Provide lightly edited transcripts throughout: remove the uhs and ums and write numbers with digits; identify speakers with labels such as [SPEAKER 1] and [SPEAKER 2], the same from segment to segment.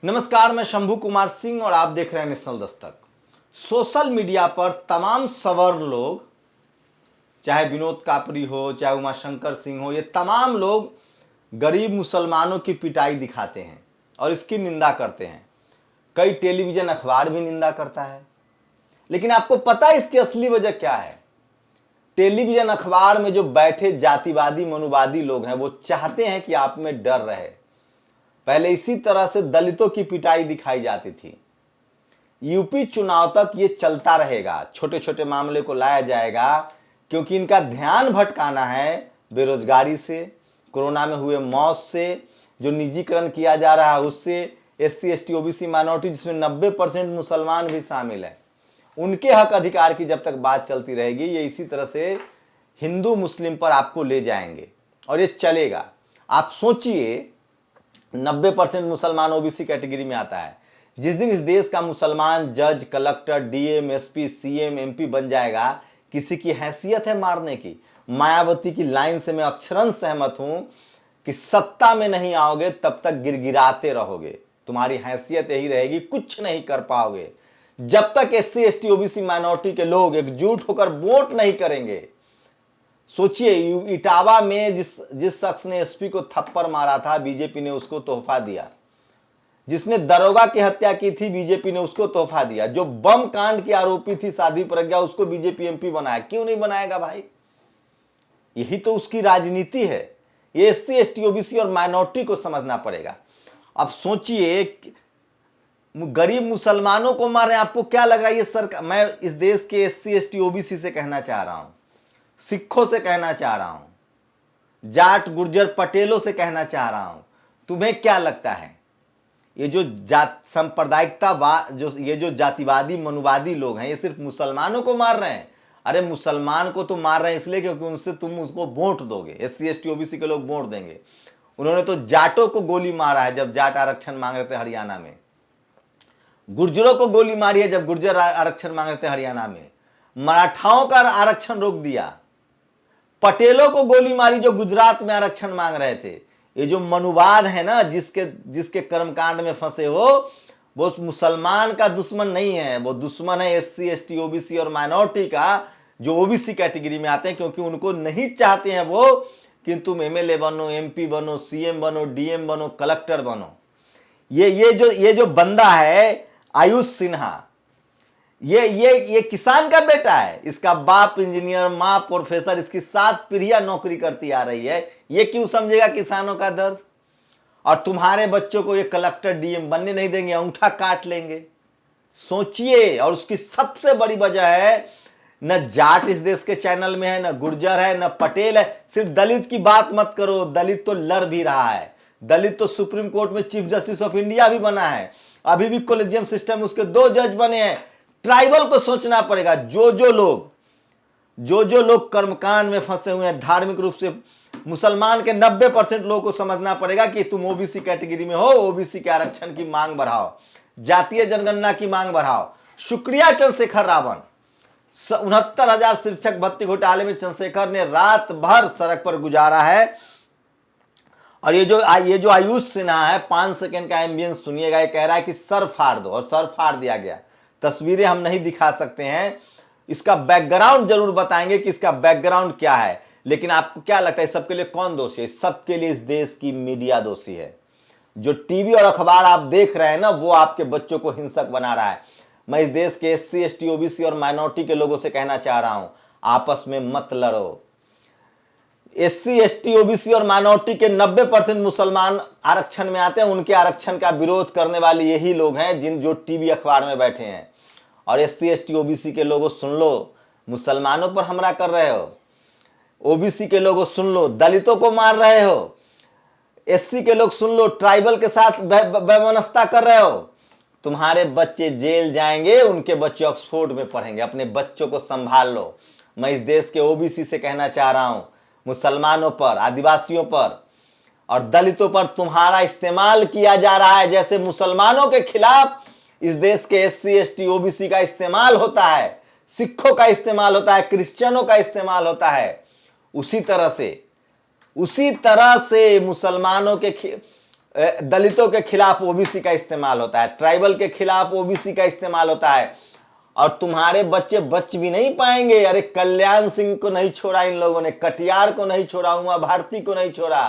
[SPEAKER 1] नमस्कार, मैं शंभू कुमार सिंह और आप देख रहे हैं नेशनल दस्तक। सोशल मीडिया पर तमाम सवर्ण लोग, चाहे विनोद कापरी हो, चाहे उमाशंकर सिंह हो, ये तमाम लोग गरीब मुसलमानों की पिटाई दिखाते हैं और इसकी निंदा करते हैं। कई टेलीविजन अखबार भी निंदा करता है। लेकिन आपको पता है इसकी असली वजह क्या है? टेलीविजन अखबार में जो बैठे जातिवादी मनुवादी लोग हैं वो चाहते हैं कि आप में डर रहे। पहले इसी तरह से दलितों की पिटाई दिखाई जाती थी। यूपी चुनाव तक ये चलता रहेगा, छोटे छोटे मामले को लाया जाएगा क्योंकि इनका ध्यान भटकाना है बेरोजगारी से, कोरोना में हुए मौत से, जो निजीकरण किया जा रहा है उससे, एससी एसटी ओबीसी माइनॉरिटी जिसमें 90% मुसलमान भी शामिल है, उनके हक अधिकार की जब तक बात चलती रहेगी ये इसी तरह से हिंदू मुस्लिम पर आपको ले जाएंगे और ये चलेगा। आप सोचिए 90% मुसलमान ओबीसी कैटेगरी में आता है। जिस दिन इस देश का मुसलमान जज, collector, DM, SP, CM, MP बन जाएगा, किसी की हैसियत है मारने की? मायावती की लाइन से मैं अक्षरन सहमत हूं कि सत्ता में नहीं आओगे तब तक गिड़गिड़ाते रहोगे, तुम्हारी हैसियत यही रहेगी, कुछ नहीं कर पाओगे। जब तक एससी एसटी ओबीसी माइनॉरिटी के लोग एकजुट होकर वोट नहीं करेंगे। सोचिए, इटावा में जिस शख्स ने एसपी को थप्पड़ मारा था, बीजेपी ने उसको तोहफा दिया। जिसने दरोगा की हत्या की थी, बीजेपी ने उसको तोहफा दिया। जो बम कांड की आरोपी थी साध्वी प्रज्ञा, उसको बीजेपी एमपी बनाया। क्यों नहीं बनाएगा भाई? यही तो उसकी राजनीति है। ये एससी एसटी ओबीसी और माइनॉरिटी को समझना पड़ेगा। अब सोचिए, गरीब मुसलमानों को मार रहे हैं। आपको क्या लग रहा है ये सरकार? मैं इस देश के एससी एसटी ओबीसी से कहना चाह रहा हूं, सिखों से कहना चाह रहा हूं, जाट गुर्जर पटेलों से कहना चाह रहा हूं, तुम्हें क्या लगता है ये जो ये जो जातिवादी मनुवादी लोग हैं, ये सिर्फ मुसलमानों को मार रहे हैं? अरे मुसलमान को तो मार रहे हैं इसलिए क्योंकि उनसे तुम उसको वोट दोगे, एससी एसटी ओबीसी के लोग वोट देंगे। उन्होंने तो जाटों को गोली मारा है जब जाट आरक्षण मांग रहे थे हरियाणा में, गुर्जरों को गोली मारी है जब गुर्जर आरक्षण मांग रहे थे हरियाणा में, मराठाओं का आरक्षण रोक दिया, पटेलों को गोली मारी जो गुजरात में आरक्षण मांग रहे थे। ये जो मनुवाद है ना, जिसके कर्मकांड में फंसे हो, वो मुसलमान का दुश्मन नहीं है, वो दुश्मन है एससी एसटी ओबीसी और माइनॉरिटी का, जो ओबीसी कैटेगरी में आते हैं, क्योंकि उनको नहीं चाहते हैं वो कि तुम एमएलए बनो, एमपी बनो, सीएम बनो, डीएम बनो, कलेक्टर बनो। ये जो बंदा है आयुष सिन्हा, ये किसान का बेटा है। इसका बाप इंजीनियर, मां प्रोफेसर, इसकी 7 पीढ़ियां नौकरी करती आ रही है। ये क्यों समझेगा किसानों का दर्द? और तुम्हारे बच्चों को ये कलेक्टर डीएम बनने नहीं देंगे, अंगूठा काट लेंगे। सोचिए। और उसकी सबसे बड़ी वजह है, न जाट इस देश के चैनल में है, न गुर्जर है, न पटेल है। सिर्फ दलित की बात मत करो, दलित तो लड़ भी रहा है। दलित तो सुप्रीम कोर्ट में चीफ जस्टिस ऑफ इंडिया भी बना है। अभी भी कॉलेजियम सिस्टम उसके 2 जज बने हैं। ट्राइबल को सोचना पड़ेगा। जो जो लोग कर्मकांड में फंसे हुए हैं, धार्मिक रूप से मुसलमान के 90% लोगों को समझना पड़ेगा कि तुम ओबीसी कैटेगरी में हो, ओबीसी के आरक्षण की मांग बढ़ाओ, जातीय जनगणना की मांग बढ़ाओ। शुक्रिया चंद्रशेखर रावण, 69,000 शिक्षक भर्ती घोटाले में चंद्रशेखर ने रात भर सड़क पर गुजारा है। और ये जो आयुष सिन्हा है, 5 सेकंड का एम्बियंस सुनिएगा। ये कह रहा है कि सर फाड़ दो, और सर फाड़ दिया गया। तस्वीरें हम नहीं दिखा सकते हैं, इसका बैकग्राउंड जरूर बताएंगे कि इसका बैकग्राउंड क्या है। लेकिन आपको क्या लगता है सबके लिए कौन दोषी है? सबके लिए इस देश की मीडिया दोषी है। जो टीवी और अखबार आप देख रहे हैं ना, वो आपके बच्चों को हिंसक बना रहा है। मैं इस देश के एससी एसटी ओबीसी और माइनॉरिटी के लोगों से कहना चाह रहा हूं, आपस में मत लड़ो। एससी एसटी ओबीसी और माइनॉरिटी के 90% मुसलमान आरक्षण में आते हैं। उनके आरक्षण का विरोध करने वाले यही लोग हैं जो टीवी अखबार में बैठे हैं। और एससी एसटी ओबीसी के लोगों सुन लो, मुसलमानों पर हमला कर रहे हो। ओबीसी के लोगों सुन लो, दलितों को मार रहे हो। एससी के लोग सुन लो, ट्राइबल के साथ वैमनस्यता कर रहे हो। तुम्हारे बच्चे जेल जाएंगे, उनके बच्चे ऑक्सफोर्ड में पढ़ेंगे। अपने बच्चों को संभाल लो। मैं इस देश के ओबीसी से कहना चाह रहा हूं, मुसलमानों पर, आदिवासियों पर और दलितों पर तुम्हारा इस्तेमाल किया जा रहा है, जैसे मुसलमानों के खिलाफ इस देश के एससी एसटी ओबीसी का इस्तेमाल होता है, सिखों का इस्तेमाल होता है, क्रिश्चियनों का इस्तेमाल होता है। उसी तरह से मुसलमानों के दलितों के खिलाफ ओबीसी का इस्तेमाल होता है, ट्राइबल के खिलाफ ओबीसी का इस्तेमाल होता है, और तुम्हारे बच्चे बच भी नहीं पाएंगे। अरे कल्याण सिंह को नहीं छोड़ा इन लोगों ने, कटियार को नहीं छोड़ा, उमा भारती को नहीं छोड़ा।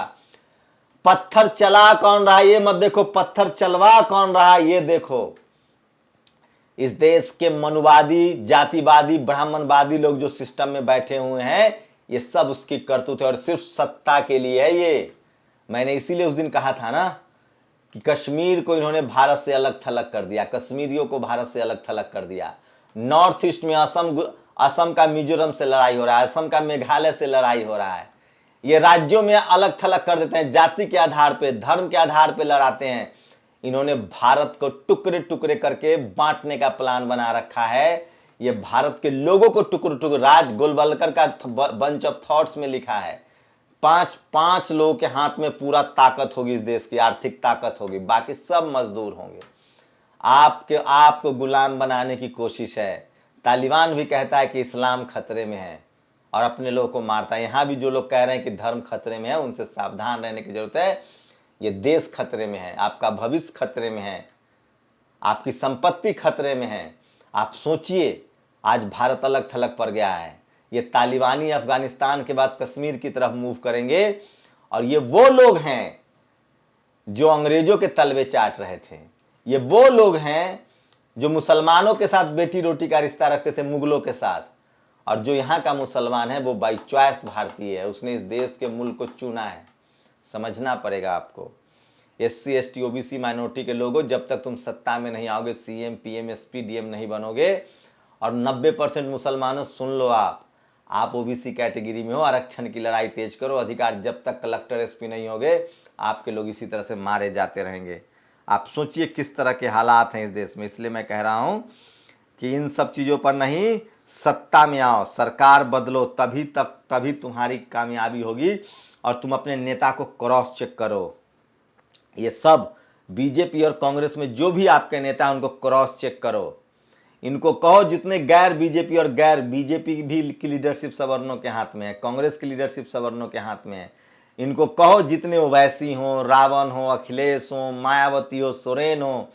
[SPEAKER 1] पत्थर चला कौन रहा ये मत देखो, पत्थर चलवा कौन रहा ये देखो। इस देश के मनुवादी, जातिवादी, ब्राह्मणवादी लोग जो सिस्टम में बैठे हुए हैं, ये सब उसकी करतूत है और सिर्फ सत्ता के लिए है ये। मैंने इसीलिए उस दिन कहा था ना कि कश्मीर को इन्होंने भारत से अलग थलग कर दिया, कश्मीरियों को भारत से अलग थलग कर दिया। नॉर्थ ईस्ट में असम का मिजोरम से लड़ाई हो रहा है, असम का मेघालय से लड़ाई हो रहा है। ये राज्यों में अलग थलग कर देते हैं, जाति के आधार पे, धर्म के आधार पे लड़ाते हैं। इन्होंने भारत को टुकड़े टुकड़े करके बांटने का प्लान बना रखा है। ये भारत के लोगों को टुकड़े टुकड़े, राज गोलवलकर का बंच ऑफ थॉट्स में लिखा है, पांच लोगों के हाथ में पूरा ताकत होगी, इस देश की आर्थिक ताकत होगी, बाकी सब मजदूर होंगे। आपको गुलाम बनाने की कोशिश है। तालिबान भी कहता है कि इस्लाम खतरे में है और अपने लोगों को मारता है। यहां भी जो लोग कह रहे हैं कि धर्म खतरे में है, उनसे सावधान रहने की जरूरत है। ये देश खतरे में है, आपका भविष्य खतरे में है, आपकी संपत्ति खतरे में है। आप सोचिए, आज भारत अलग थलग पड़ गया है। ये तालिबानी अफगानिस्तान के बाद कश्मीर की तरफ मूव करेंगे, और ये वो लोग हैं जो अंग्रेजों के तलवे चाट रहे थे। ये वो लोग हैं जो मुसलमानों के साथ बेटी रोटी का रिश्ता रखते थे, मुगलों के साथ। और जो यहाँ का मुसलमान है वो बाई चॉइस भारतीय है, उसने इस देश के मुल्क को चुना है। समझना पड़ेगा आपको। SC ST OBC माइनॉरिटी के लोगों, जब तक तुम सत्ता में नहीं आओगे, CM PM SP DM नहीं बनोगे, और 90% मुसलमानों सुन लो, आप OBC कैटेगरी में हो, आरक्षण की लड़ाई तेज करो, अधिकार जब तक कलेक्टर SP नहीं होगे, आपके लोग इसी तरह से मारे जाते रहेंगे। आप सोचिए किस तरह के हालात हैं इस देश में। इसलिए मैं कह रहा हूं कि इन सब चीज़ों पर नहीं, सत्ता में आओ, सरकार बदलो, तभी तुम्हारी कामयाबी होगी। और तुम अपने नेता को क्रॉस चेक करो। ये सब बीजेपी और कांग्रेस में जो भी आपके नेता हैं, उनको क्रॉस चेक करो। इनको कहो, जितने गैर बीजेपी और गैर बीजेपी भी की लीडरशिप सवर्णों के हाथ में है, कांग्रेस की लीडरशिप सवर्णों के हाथ में है, इनको कहो जितने ओवैसी हो, रावण हो, अखिलेश हो, मायावती हो, सोरेन हो,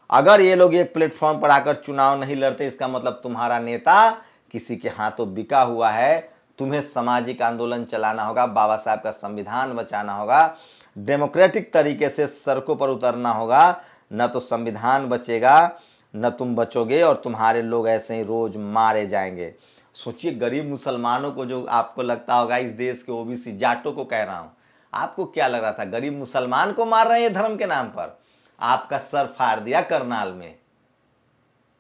[SPEAKER 1] अगर ये लोग एक प्लेटफॉर्म पर आकर चुनाव नहीं लड़ते, इसका मतलब तुम्हारा नेता किसी के हाथों बिका हुआ है। तुम्हें सामाजिक आंदोलन चलाना होगा, बाबा साहब का संविधान बचाना होगा, डेमोक्रेटिक तरीके से सड़कों पर उतरना होगा। न तो संविधान बचेगा, न तुम बचोगे, और तुम्हारे लोग ऐसे ही रोज मारे जाएंगे। सोचिए, गरीब मुसलमानों को, जो आपको लगता होगा इस देश के OBC जाटों को कह रहा हूं, आपको क्या लग रहा था, गरीब मुसलमान को मार रहे हैं धर्म के नाम पर? आपका सर फाड़ दिया करनाल में।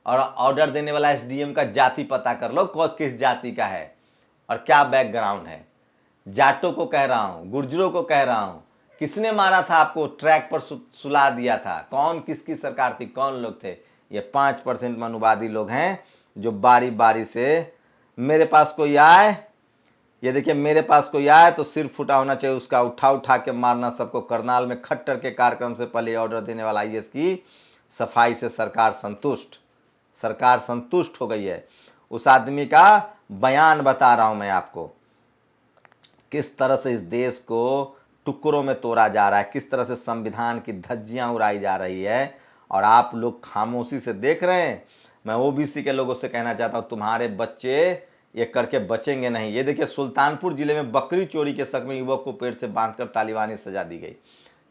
[SPEAKER 1] और ऑर्डर देने वाला SDM का जाति पता कर लो, किस जाति का है और क्या बैकग्राउंड है। जाटों को कह रहा हूं, गुर्जरों को कह रहा हूं, किसने मारा था आपको, ट्रैक पर सुला दिया था? कौन, किसकी सरकार थी, कौन लोग थे? ये 5% मनुवादी लोग हैं जो बारी बारी से, मेरे पास कोई आए, ये देखिए, मेरे पास कोई आए तो सिर फुटा होना चाहिए, उसका उठा के मारना सबको। करनाल में खट्टर के कार्यक्रम से पहले ऑर्डर देने वाला IS की सफाई से सरकार संतुष्ट हो गई है। उस आदमी का बयान बता रहा हूं मैं आपको, किस तरह से इस देश को टुकड़ों में तोड़ा जा रहा है, किस तरह से संविधान की धज्जियां उड़ाई जा रही है, और आप लोग खामोशी से देख रहे हैं। मैं OBC के लोगों से कहना चाहता हूं, तुम्हारे बच्चे ये करके बचेंगे नहीं। ये देखिए, सुल्तानपुर जिले में बकरी चोरी के शक में युवक को पेट से बांधकर तालिबानी सजा दी गई।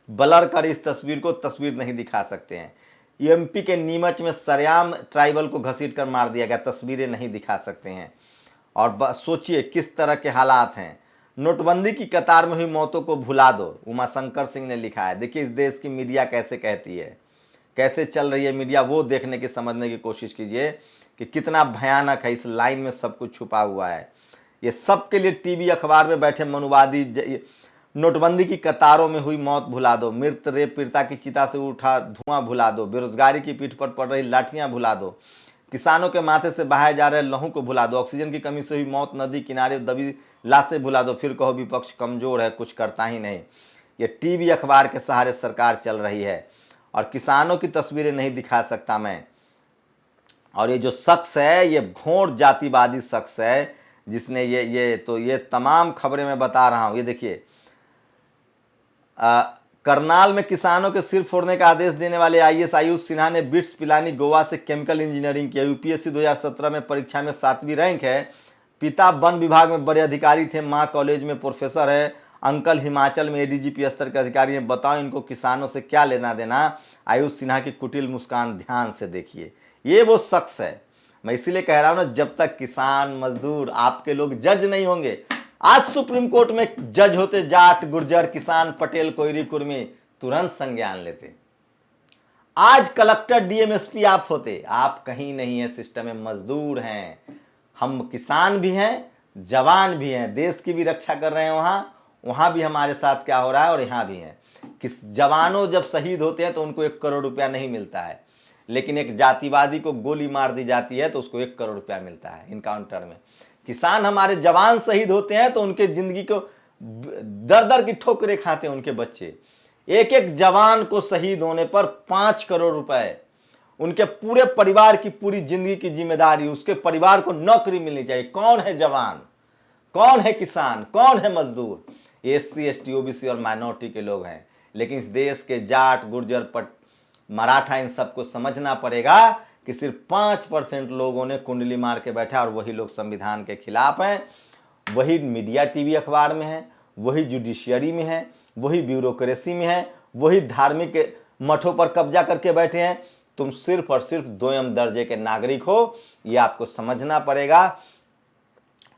[SPEAKER 1] ब्लर कर इस तस्वीर नहीं दिखा सकते हैं। MP के नीमच में सरेआम ट्राइबल को घसीट कर मार दिया गया, तस्वीरें नहीं दिखा सकते हैं। और सोचिए किस तरह के हालात हैं। नोटबंदी की कतार में हुई मौतों को भुला दो, उमाशंकर सिंह ने लिखा है। देखिए, इस देश की मीडिया कैसे कहती है, कैसे चल रही है मीडिया, वो देखने की, समझने की कोशिश कीजिए कि कितना भयानक है। इस लाइन में सब कुछ छुपा हुआ है। ये सब के लिए टीवी अखबार में बैठे मनुवादी, नोटबंदी की कतारों में हुई मौत भुला दो, मृत रेप पीड़िता की चिता से उठा धुआं भुला दो, बेरोजगारी की पीठ पर पड़ रही लाठियां भुला दो, किसानों के माथे से बहाए जा रहे लहू को भुला दो, ऑक्सीजन की कमी से हुई मौत, नदी किनारे दबी लाशें भुला दो। फिर कहो विपक्ष कमजोर है, कुछ करता ही नहीं। ये टीवी अखबार के सहारे सरकार चल रही है, और किसानों की तस्वीरें नहीं दिखा सकता मैं। और ये जो शख्स है, ये घोर जातिवादी शख्स है, जिसने ये तमाम खबरें मैं बता रहा हूं। ये देखिए, करनाल में किसानों के सिर फोड़ने का आदेश देने वाले आईएएस आयुष सिन्हा ने बिट्स पिलानी गोवा से केमिकल इंजीनियरिंग किया। यूपीएससी 2017 में परीक्षा में 7वीं रैंक है। पिता वन विभाग में बड़े अधिकारी थे, मां कॉलेज में प्रोफेसर है, अंकल हिमाचल में एडीजीपी स्तर के अधिकारी हैं। बताओ इनको किसानों से क्या लेना देना। आयुष सिन्हा की कुटिल मुस्कान ध्यान से देखिए, ये वो शख्स है। मैं इसीलिए कह रहा हूं ना, जब तक किसान मजदूर आपके लोग जज नहीं होंगे। आज सुप्रीम कोर्ट में जज होते जाट गुर्जर किसान पटेल कोयरी कुर्मी, तुरंत संज्ञान लेते। आज कलेक्टर डीएमएसपी आप होते, आप कहीं नहीं है सिस्टम में, मजदूर हैं हम, किसान भी हैं, जवान भी हैं, देश की भी रक्षा कर रहे हैं। वहां भी हमारे साथ क्या हो रहा है और यहाँ भी हैं। किस जवानों जब शहीद होते हैं तो उनको 1 करोड़ रुपया नहीं मिलता है, लेकिन एक जातिवादी को गोली मार दी जाती है तो उसको 1 करोड़ रुपया मिलता है इनकाउंटर में। किसान हमारे जवान शहीद होते हैं तो उनके जिंदगी को दर दर की ठोकरें खाते हैं उनके बच्चे। एक एक जवान को शहीद होने पर 5 करोड़ रुपए, उनके पूरे परिवार की पूरी जिंदगी की जिम्मेदारी, उसके परिवार को नौकरी मिलनी चाहिए। कौन है जवान, कौन है किसान, कौन है मजदूर? एससी एसटी ओबीसी और माइनॉरिटी के लोग हैं। लेकिन इस देश के जाट गुर्जर मराठा इन सबको समझना पड़ेगा कि सिर्फ 5% लोगों ने कुंडली मार के बैठा और वही लोग संविधान के खिलाफ हैं। वही मीडिया टीवी अखबार में है, वही जुडिशियरी में है, वही ब्यूरोक्रेसी में है, वही धार्मिक मठों पर कब्जा करके बैठे हैं। तुम सिर्फ और सिर्फ 2म दर्जे के नागरिक हो, ये आपको समझना पड़ेगा।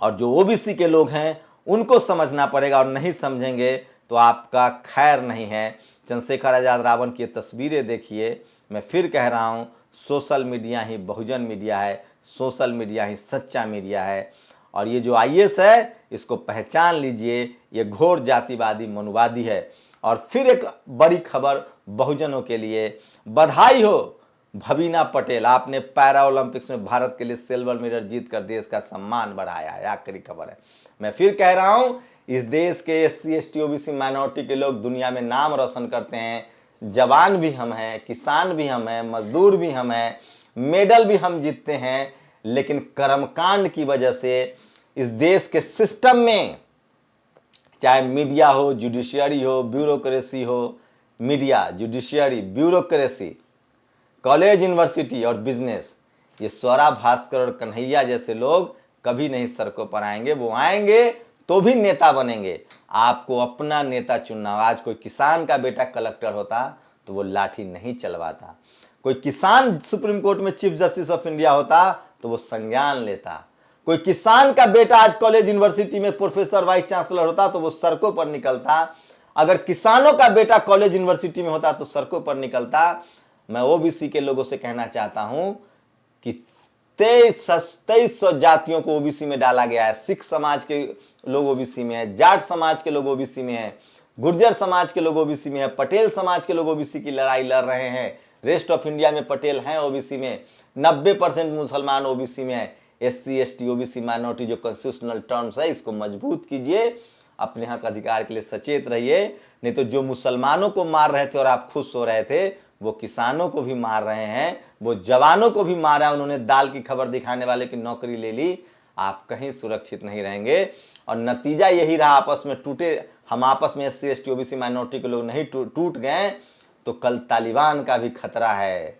[SPEAKER 1] और जो ओबीसी के लोग हैं उनको समझना पड़ेगा, और नहीं समझेंगे तो आपका खैर नहीं है। चंद्रशेखर आजाद रावण की तस्वीरें देखिए। मैं फिर कह रहा हूं, सोशल मीडिया ही बहुजन मीडिया है, सोशल मीडिया ही सच्चा मीडिया है। और ये जो आईएएस है इसको पहचान लीजिए, ये घोर जातिवादी मनुवादी है। और फिर एक बड़ी खबर बहुजनों के लिए, बधाई हो भवीना पटेल, आपने पैरा ओलंपिक्स में भारत के लिए सिल्वर मेडल जीत कर देश का सम्मान बढ़ाया है। आखिरी खबर है। मैं फिर कह रहा हूं, इस देश के एससी एसटी ओबीसी माइनॉरिटी के लोग दुनिया में नाम रोशन करते हैं। जवान भी हम हैं, किसान भी हम हैं, मजदूर भी हम हैं, मेडल भी हम जीतते हैं। लेकिन कर्मकांड की वजह से इस देश के सिस्टम में, चाहे मीडिया हो, जुडिशियरी हो, ब्यूरोक्रेसी हो, media, judiciary, bureaucracy, college, university और बिजनेस, ये स्वरा भास्कर और कन्हैया जैसे लोग कभी नहीं सड़कों पर आएंगे। वो आएंगे तो भी नेता बनेंगे। आपको अपना नेता चुनना। आज कोई किसान का बेटा कलेक्टर होता तो वो लाठी नहीं चलवाता। कोई किसान सुप्रीम कोर्ट में चीफ जस्टिस ऑफ इंडिया होता तो वो संज्ञान लेता। कोई किसान का बेटा आज कॉलेज यूनिवर्सिटी में प्रोफेसर वाइस चांसलर होता तो वो सड़कों पर निकलता। अगर किसानों का बेटा कॉलेज यूनिवर्सिटी में होता तो सड़कों पर निकलता। मैं ओबीसी के लोगों से कहना चाहता हूं कि 2300 जातियों को ओबीसी में डाला गया है। सिख समाज के लोग ओबीसी में है, जाट समाज के लोग ओबीसी में है, गुर्जर समाज के लोग ओबीसी में है, पटेल समाज के लोग ओबीसी की लड़ाई लड़ रहे हैं। रेस्ट ऑफ इंडिया में पटेल हैं ओबीसी में, 90% मुसलमान ओबीसी में है। एससी एसटी ओबीसी माइनॉरिटी जो कॉन्स्टिट्यूशनल टर्म्स है, इसको मजबूत कीजिए, अपने हक अधिकार के लिए सचेत रहिए। नहीं तो जो मुसलमानों को मार रहे थे और आप खुश हो रहे थे, वो किसानों को भी मार रहे हैं, वो जवानों को भी मारा। उन्होंने दाल की खबर दिखाने वाले की नौकरी ले ली। आप कहीं सुरक्षित नहीं रहेंगे। और नतीजा यही रहा, आपस में टूटे हम, आपस में एससी एसटी ओबीसी माइनॉरिटी के लोग नहीं टूट गए तो कल तालिबान का भी खतरा है,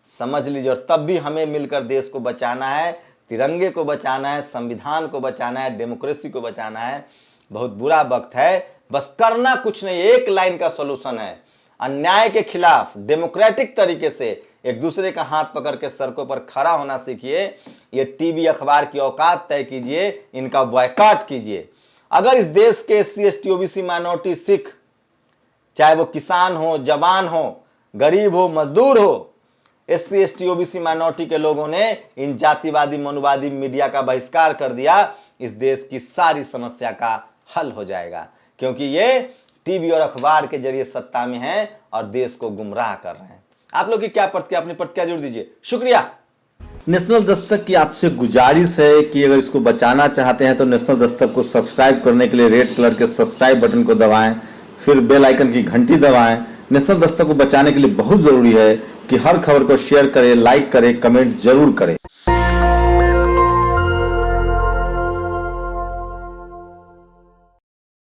[SPEAKER 1] समझ लीजिए। और तब भी हमें मिलकर देश को बचाना है, तिरंगे को बचाना है, संविधान को बचाना है, डेमोक्रेसी को बचाना है। बहुत बुरा वक्त है, बस करना कुछ नहीं, एक लाइन का सोल्यूशन है। अन्याय के खिलाफ डेमोक्रेटिक तरीके से एक दूसरे का हाथ पकड़ के सड़कों पर खड़ा होना सीखिए। ये टीवी अखबार की औकात तय कीजिए, इनका बॉयकॉट कीजिए। अगर इस देश के SC ST OBC minority, Sikh, चाहे वो किसान हो, जवान हो, गरीब हो, मजदूर हो, एससी एसटी ओबीसी माइनॉरिटी के लोगों ने इन जातिवादी मनुवादी मीडिया का बहिष्कार कर दिया, इस देश की सारी समस्या का हल हो जाएगा। क्योंकि ये टीवी और अखबार के जरिए सत्ता में हैं और देश को गुमराह कर रहे हैं। आप लोग की क्या प्रतिक्रिया, अपनी प्रतिक्रिया जरूर दीजिए। शुक्रिया।
[SPEAKER 2] नेशनल दस्तक की आपसे गुजारिश है कि अगर इसको बचाना चाहते हैं तो नेशनल दस्तक को सब्सक्राइब करने के लिए रेड कलर के सब्सक्राइब बटन को दबाएं, फिर बेल आइकन की घंटी दबाएं। नेशनल दस्तक को बचाने के लिए बहुत जरूरी है कि हर खबर को शेयर करें, लाइक करें, कमेंट जरूर करें।